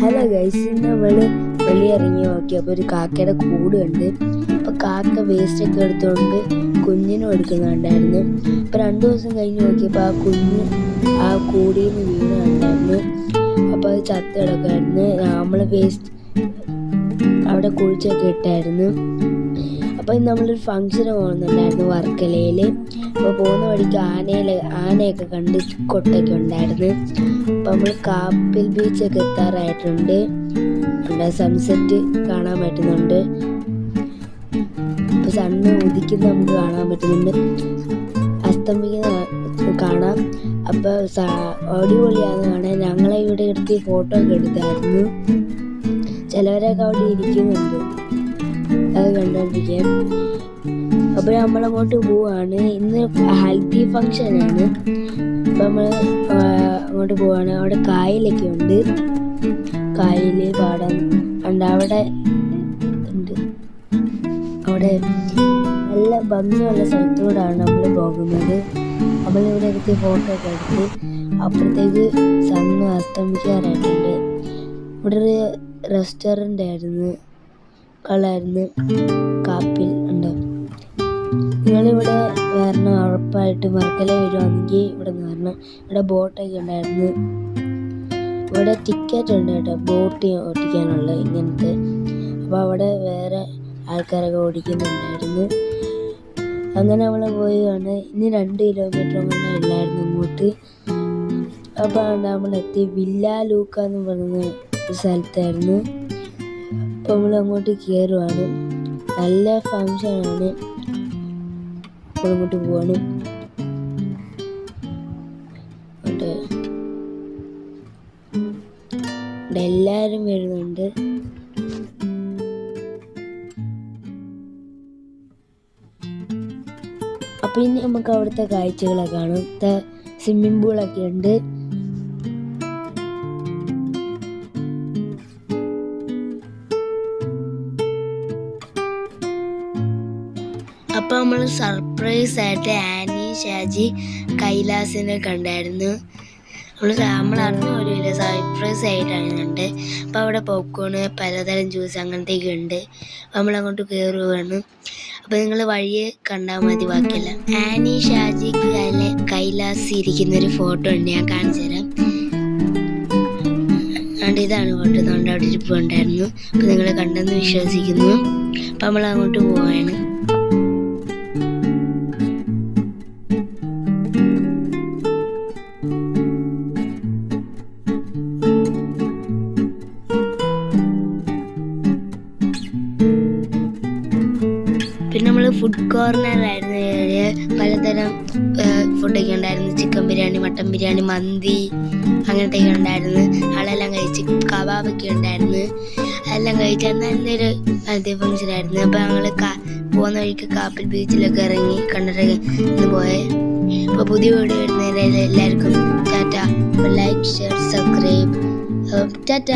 Hello guys, നമ്മൾ വെളിയിറങ്ങി നോക്കിയപ്പോൾ ഒരു കാക്കയുടെ കൂട് ഉണ്ട്. അപ്പോൾ കാക്ക വേസ്റ്റ് ഒക്കെ എടുത്തുകൊണ്ട് കുഞ്ഞിനും എടുക്കുന്നുണ്ടായിരുന്നു. അപ്പോൾ 2 ദിവസം കഴിഞ്ഞ് നോക്കിയപ്പോൾ ആ കുഞ്ഞ് ആ കൂടിൽ നിന്ന് വീണുണ്ടായിരുന്നു. അപ്പോൾ അത് ചത്ത് കിടക്കുമായിരുന്നു. നമ്മൾ വേസ്റ്റ് അവിടെ കുഴിച്ചൊക്കെ ഇട്ടായിരുന്നു. അപ്പോൾ നമ്മളൊരു ഫംഗ്ഷന് പോകുന്നുണ്ടായിരുന്നു വർക്കലയിൽ. അപ്പോൾ പോകുന്ന വഴിക്ക് ആനയൊക്കെ കണ്ട് കൊട്ടൊക്കെ ഉണ്ടായിരുന്നു. അപ്പോൾ നമ്മൾ കാപ്പിൽ ബീച്ചൊക്കെ എത്താറായിട്ടുണ്ട്. സൺസെറ്റ് കാണാൻ പറ്റുന്നുണ്ട്. ഇപ്പോൾ സണ്ണ് ഉദിക്കുന്ന നമുക്ക് കാണാൻ പറ്റുന്നുണ്ട്, അസ്തമിക്കുന്ന കാണാം. അപ്പോൾ അടിപൊളിയാണെന്ന് കാണാൻ ഞങ്ങളെ ഇവിടെ എടുത്ത് ഫോട്ടോ ഒക്കെ എടുത്തായിരുന്നു. ചിലവരൊക്കെ അവിടെ ഇരിക്കുന്നുണ്ട്, അത് കണ്ടോണ്ടിരിക്കാൻ. അപ്പോൾ നമ്മളങ്ങോട്ട് പോവാണ്. ഇന്ന് ഹൽദി ഫംഗ്ഷനാണ്. അപ്പം നമ്മൾ അങ്ങോട്ട് പോവാണ്. അവിടെ കായലൊക്കെ ഉണ്ട്, കായൽ പാടാൻ ഉണ്ട്. അവിടെ ഉണ്ട്, അവിടെ നല്ല ഭംഗിയുള്ള സ്ഥലത്തൂടാണ് നമ്മൾ പോകുന്നത്. നമ്മളിവിടെ എടുത്ത് ഫോട്ടോ ഒക്കെ എടുത്ത് അപ്പുറത്തേക്ക് സണ്ണ് അസ്തമിക്കാറായിട്ടുണ്ട്. ഇവിടെ ഒരു റെസ്റ്റോറൻ്റ് ആയിരുന്നു, കളായിരുന്നു കാപ്പിൽ ഉണ്ട്. നിങ്ങളിവിടെ വരണം, ഉറപ്പായിട്ട് വർക്കല വരുവാണെങ്കിൽ ഇവിടെ നിന്ന് വരണം. ഇവിടെ ബോട്ടൊക്കെ ഉണ്ടായിരുന്നു. ഇവിടെ ടിക്കറ്റ് ഉണ്ട് കേട്ടോ, ബോട്ട് ഓടിക്കാനുള്ള ഇങ്ങനത്തെ. അപ്പോൾ അവിടെ വേറെ ആൾക്കാരൊക്കെ ഓടിക്കുന്നുണ്ടായിരുന്നു. അങ്ങനെ നമ്മൾ പോയാണ്. ഇനി 2 കിലോമീറ്റർ അങ്ങനെ ഇല്ലായിരുന്നു ഇങ്ങോട്ട്. അപ്പോൾ നമ്മളെത്തി വില്ല ലൂക്ക എന്ന് പറയുന്ന ഒരു സ്ഥലത്തായിരുന്നു. അപ്പോൾ നമ്മൾ അങ്ങോട്ട് കയറുവാണ്. നല്ല ഫംഗ്ഷനാണ്. അപ്പോൾ അങ്ങോട്ട് പോവാണ്. അവിടെ എല്ലാവരും വരുന്നുണ്ട്. അപ്പോൾ ഇനി നമുക്ക് അവിടുത്തെ കാഴ്ചകളൊക്കെ കാണും. സ്വിമ്മിംഗ് പൂളൊക്കെ ഉണ്ട്. അപ്പോൾ നമ്മൾ സർപ്രൈസ് ആയിട്ട് ആനി, ഷാജി, കൈലാസിനെ കണ്ടായിരുന്നു. നമ്മൾ അറിഞ്ഞ പോലുമില്ല, സർപ്രൈസ് ആയിട്ടാണ് കണ്ടത്. അപ്പോൾ അവിടെ പോപ്കോണ്, പലതരം ജ്യൂസ് അങ്ങനത്തെയൊക്കെ ഉണ്ട്. അപ്പോൾ നമ്മളങ്ങോട്ട് കയറുകയാണ്. അപ്പോൾ നിങ്ങൾ വഴിയെ കണ്ടാൽ മതി, ബാക്കിയല്ല. ആനി, ഷാജി, കൈലാസ് ഇരിക്കുന്നൊരു ഫോട്ടോ ഉണ്ട്, ഞാൻ കാണിച്ചു തരാം. അതുകൊണ്ട് ഇതാണ് ഫോട്ടോ. അതുകൊണ്ട് അവിടെ ഇരിപ്പുണ്ടായിരുന്നു. അപ്പോൾ നിങ്ങൾ കണ്ടെന്ന് വിശ്വസിക്കുന്നു. അപ്പോൾ നമ്മൾ അങ്ങോട്ട് പോവാണ്. പിന്നെ നമ്മൾ ഫുഡ് കോർണറായിരുന്നു. പലതരം ഫുഡൊക്കെ ഉണ്ടായിരുന്നു. ചിക്കൻ ബിരിയാണി, മട്ടൻ ബിരിയാണി, മന്തി അങ്ങനത്തെയൊക്കെ ഉണ്ടായിരുന്നു. ആളെല്ലാം കഴിച്ച് കബാബൊക്കെ ഉണ്ടായിരുന്നു. അതെല്ലാം കഴിച്ചാൽ നല്ലൊരു ഹൽദി ഫംഗ്ഷനായിരുന്നു. അപ്പോൾ ഞങ്ങൾ പോകുന്ന വഴിക്ക് കാപ്പിൽ ബീച്ചിലൊക്കെ ഇറങ്ങി കണ്ടിട്ടൊക്കെ ഇന്ന് പോയെ. അപ്പോൾ പുതിയ വീഡിയോ വരുന്നതിൽ എല്ലാവർക്കും Tata. Like, share, subscribe. Tata.